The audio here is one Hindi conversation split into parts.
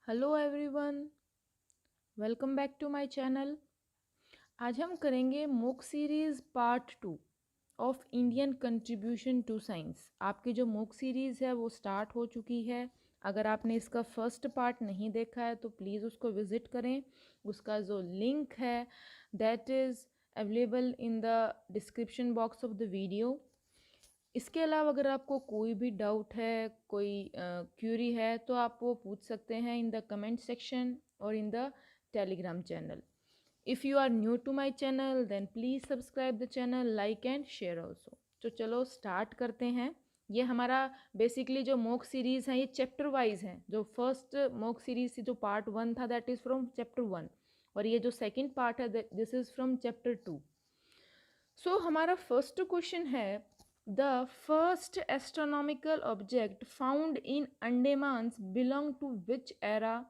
Hello everyone, welcome back to my channel. आज हम करेंगे MOOC series part 2 of Indian contribution to science. आपकी जो मूक सीरीज़ है वो स्टार्ट हो चुकी है। अगर आपने इसका फर्स्ट पार्ट नहीं देखा है तो प्लीज़ उसको विज़िट करें। उसका जो लिंक है that is available in the description box of the video. इसके अलावा अगर आपको कोई भी डाउट है, कोई क्यूरी है तो आप वो पूछ सकते हैं इन द कमेंट सेक्शन और in the Telegram channel. If you are new to my channel then please subscribe the channel, like and share also. तो चलो स्टार्ट करते हैं। ये हमारा बेसिकली जो मॉक सीरीज़ है ये चैप्टर वाइज है। जो फर्स्ट मॉक सीरीज जो पार्ट 1 था दैट इज़ फ्रॉम चैप्टर 1 और ये जो सेकेंड पार्ट है this is from chapter 2। So हमारा फर्स्ट क्वेश्चन है the first astronomical object found in Andamans belong to which era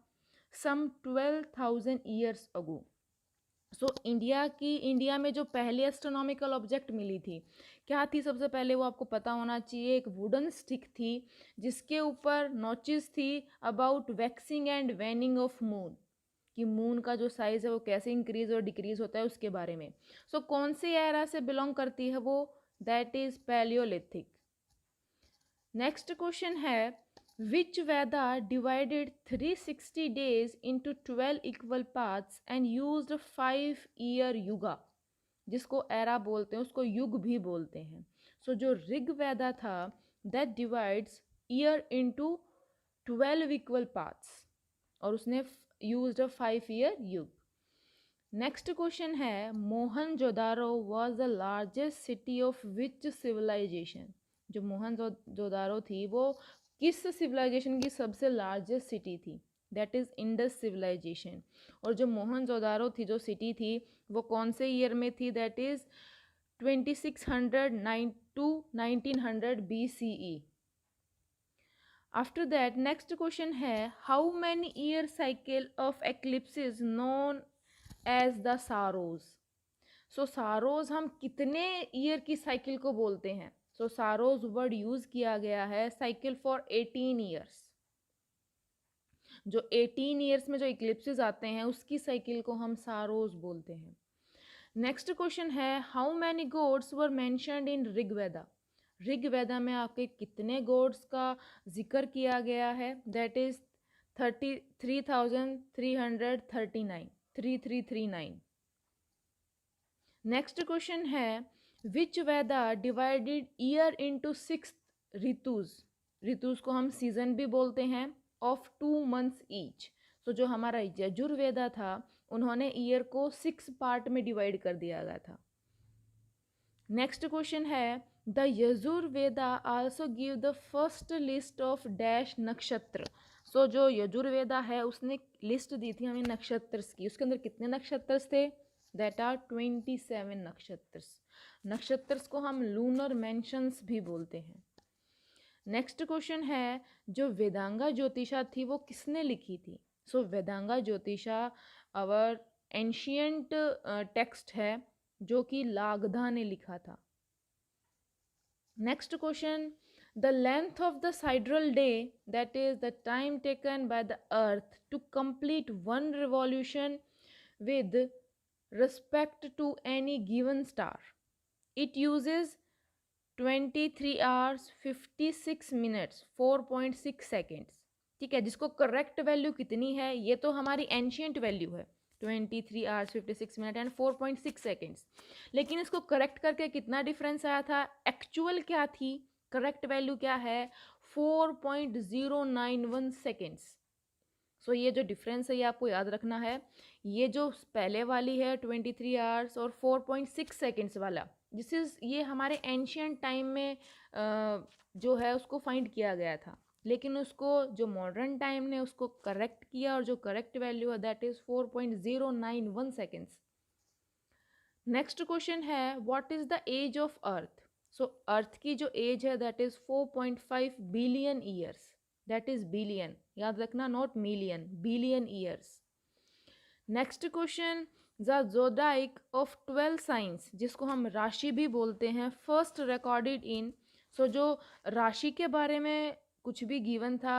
some 12,000 years ago. So India में जो पहली एस्ट्रोनॉमिकल ऑब्जेक्ट मिली थी क्या थी? सबसे पहले वो आपको पता होना चाहिए, एक वुडन स्टिक थी जिसके ऊपर नोचेस थी about waxing and वेनिंग of moon, कि मून का जो साइज़ है वो कैसे इंक्रीज और डिक्रीज होता है उसके बारे में। सो कौन सी एरा से बिलोंग करती है वो? That is palaeolithic. Next question है which Veda divided 360 days into 12 equal parts and used 5 year yuga, जिसको एरा बोलते हैं उसको युग भी बोलते हैं। सो जो ऋग वेदा था that divides year into 12 equal parts और उसने used a 5 year yuga. Next question है Mohenjodaro was the largest city of which civilisation. जो मोहनजोदारो थी वो किस सिविलाइजेशन की सबसे लार्जेस्ट सिटी थी? That is Indus civilisation. और जो मोहनजोदारो थी, जो सिटी थी, वो कौन से ईयर में थी? That is 2609 to 1900 BCE। After that next question है how many year cycle of eclipses known as the saros. So saros हम कितने ईयर की साइकिल को बोलते हैं? सो सारोज वर्ड यूज किया गया है साइकिल फॉर 18 ईयर्स। जो 18 ईयर्स में जो इक्लिप्सिस आते हैं उसकी साइकिल को हम सारोज बोलते हैं। नेक्स्ट क्वेश्चन है how many gods were mentioned in Rigveda. Rigveda में आपके कितने गॉड्स का जिक्र किया गया है? That is 3339। नेक्स्ट क्वेश्चन है which Veda divided year into 6 Rituj. Rituj को हम सीजन भी बोलते हैं ऑफ 2 मंथ्स ईच। सो जो हमारा यजुर्वेदा था उन्होंने ईयर को 6 पार्ट में डिवाइड कर दिया गया था। नेक्स्ट क्वेश्चन है the Yajurveda also give the first list of dash नक्षत्र। सो जो यजुर्वेदा है उसने लिस्ट दी थी हमें नक्षत्र की। उसके अंदर कितने नक्षत्र थे? That are 27 नक्षत्रस। नक्षत्रस को हम लूनर मेंशंस भी बोलते हैं। नेक्स्ट क्वेश्चन है जो वेदांगा ज्योतिषा थी वो किसने लिखी थी? So Vedanga Jyotisha our ancient text है जो कि लागधा ने लिखा था। Next question the length of the sidereal day that is the time taken by the earth to complete one revolution with respect to any given star. It uses 23 hours 56 minutes 4.6 seconds। ठीक है, जिसको करेक्ट वैल्यू कितनी है? ये तो हमारी एंशियंट वैल्यू है 23 hours 56 minutes एंड 4.6 seconds। लेकिन इसको करेक्ट करके कितना डिफरेंस आया था? एक्चुअल क्या थी? करेक्ट वैल्यू क्या है? 4.091 seconds। सो ये जो डिफरेंस है ये आपको याद रखना है। ये जो पहले वाली है 23 आवर्स और 4.6 सेकेंड्स वाला, दिस इज़ ये हमारे एंशियंट टाइम में जो है उसको फाइंड किया गया था, लेकिन उसको जो मॉडर्न टाइम ने उसको करेक्ट किया और जो करेक्ट वैल्यू है that is 4.091 seconds. Next question है what is the age of earth. So earth की जो एज है that is 4.5 billion years. That is billion, याद रखना, not million, billion years. Next question the zodiac of 12 signs, जिसको हम राशि भी बोलते हैं, फर्स्ट रिकॉर्डेड इन। सो जो राशि के बारे में कुछ भी गिवन था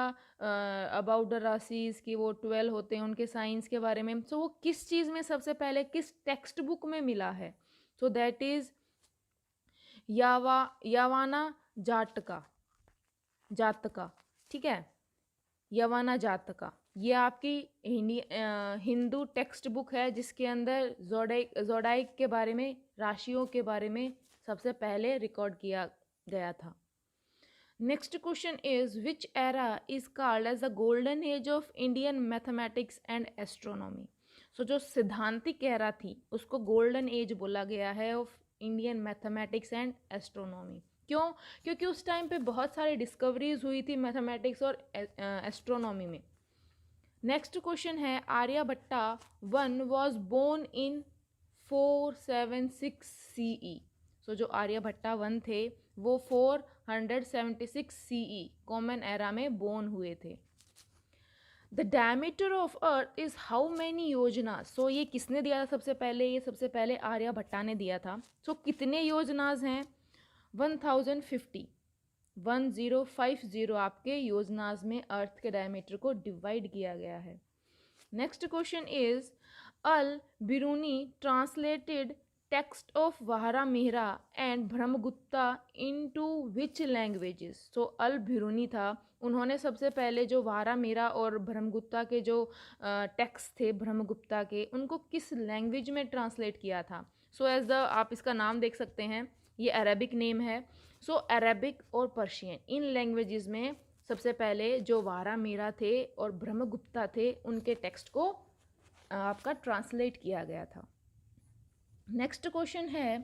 अबाउट द राशिज कि वो 12 होते हैं, उनके साइंस के बारे में, सो वो किस चीज़ में सबसे पहले किस टेक्स्ट बुक में मिला है? सो दैट इज यावाना जाटका जातका, ठीक है, यवाना जातका। ये आपकी हिंदू टेक्स्ट बुक है जिसके अंदर जोडाइक के बारे में, राशियों के बारे में सबसे पहले रिकॉर्ड किया गया था। Next question is which era is called age the golden age of Indian mathematics and astronomy? So जो सिद्धांतिक एरा थी उसको गोल्डन एज बोला गया है of Indian mathematics and astronomy. क्यों? क्योंकि उस टाइम पे बहुत सारी डिस्कवरीज हुई थी मैथमेटिक्स और एस्ट्रोनॉमी में। नेक्स्ट क्वेश्चन है Aryabhata one was born in 476 CE। सो जो आर्यभट्टा वन थे वो 476 CE कॉमन एरा में बोर्न हुए थे। The diameter of earth is how many yojana? So ये किसने दिया था सबसे पहले? ये सबसे पहले आर्यभट्टा ने दिया था। सो कितने योजनाज हैं? 1050 आपके योजनाज में अर्थ के डायमीटर को डिवाइड किया गया है। Next question is Al Biruni translated text of Varahamihira and Brahmagupta into which languages? So Al Biruni था, उन्होंने सबसे पहले जो वाहरा मिहरा और ब्रह्मगुप्ता के जो टेक्स्ट थे ब्रह्मगुप्ता के, उनको किस लैंग्वेज में ट्रांसलेट किया था? सो एज द आप इसका नाम देख सकते हैं, ये अरेबिक नेम है। सो अरेबिक और पर्शियन इन लैंग्वेजेस में सबसे पहले जो वाहरा मिहरा थे और ब्रह्मगुप्ता थे उनके टेक्स्ट को आपका ट्रांसलेट किया गया था। नेक्स्ट क्वेश्चन है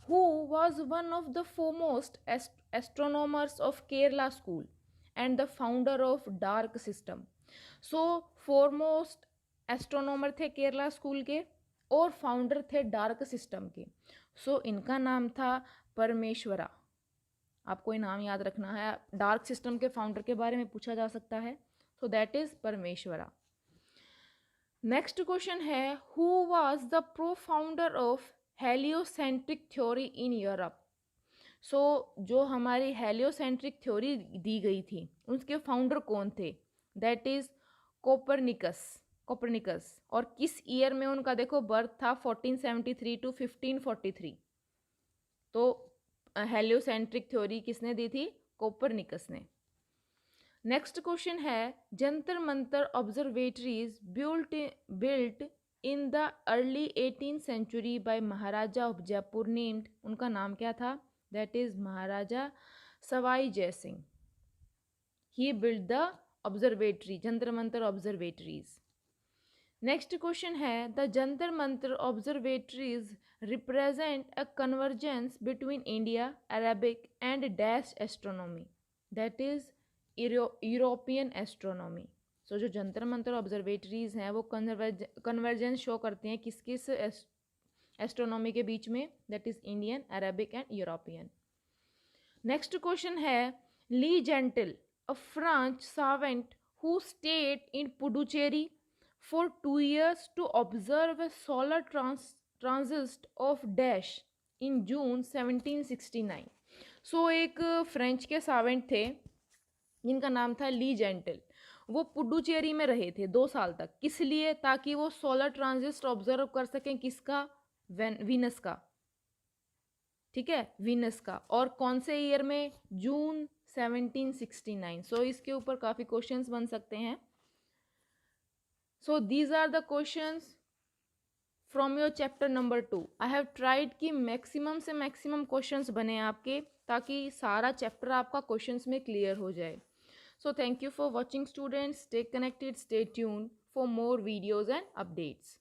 who was one of the foremost astronomers of Kerala school and the founder of dark system? So foremost astronomer थे केरला स्कूल के और फाउंडर थे डार्क सिस्टम के। सो इनका नाम था परमेश्वरा। आपको ये नाम याद रखना है, डार्क सिस्टम के फाउंडर के बारे में पूछा जा सकता है। So that is Parameshvara. Next question है who was the propounder of heliocentric theory in Europe? So जो हमारी हेलियोसेंट्रिक थ्योरी दी गई थी उसके फाउंडर कौन थे? That is Copernicus. और किस ईयर में उनका देखो बर्थ था? 1473 टू 1543। तो हेलियोसेंट्रिक थ्योरी किसने दी थी? कोपरनिकस ने। नेक्स्ट क्वेश्चन है Jantar Mantar observatories built in the early 18th century by Maharaja of Jaipur named, उनका नाम क्या था? That is Maharaja Sawai Jai Singh. He built the observatory, Jantar Mantar observatories. Next question है the Jantar Mantar observatories represent a convergence between India, Arabic and dash astronomy? That is European astronomy. So जो जंतर मंतर ऑब्जर्वेटरीज हैं वो कन्वर्जेंस शो करते हैं किस किस एस्ट्रोनॉमी के बीच में? That is Indian, Arabic and European. Next question है Le Gentil a French servant who stayed in Puducherry for 2 years to observe a solar transit of dash in June 1769. सो एक फ्रेंच के सर्वेंट थे जिनका नाम था ली जेंटल। वो पुडुचेरी में रहे थे 2 साल तक। किस लिए? ताकि वो सोलर ट्रांजिट ऑब्जर्व कर सकें। किसका? वीनस का, ठीक है, वीनस का। और कौन से ईयर में? जून 1769। सो इसके ऊपर काफ़ी क्वेश्चंस बन सकते हैं। So these are the questions from your chapter number 2. I have tried कि maximum से maximum questions बने आपके, ताकि सारा chapter आपका questions में clear हो जाए। So thank you for watching students. Stay connected, stay tuned for more videos and updates.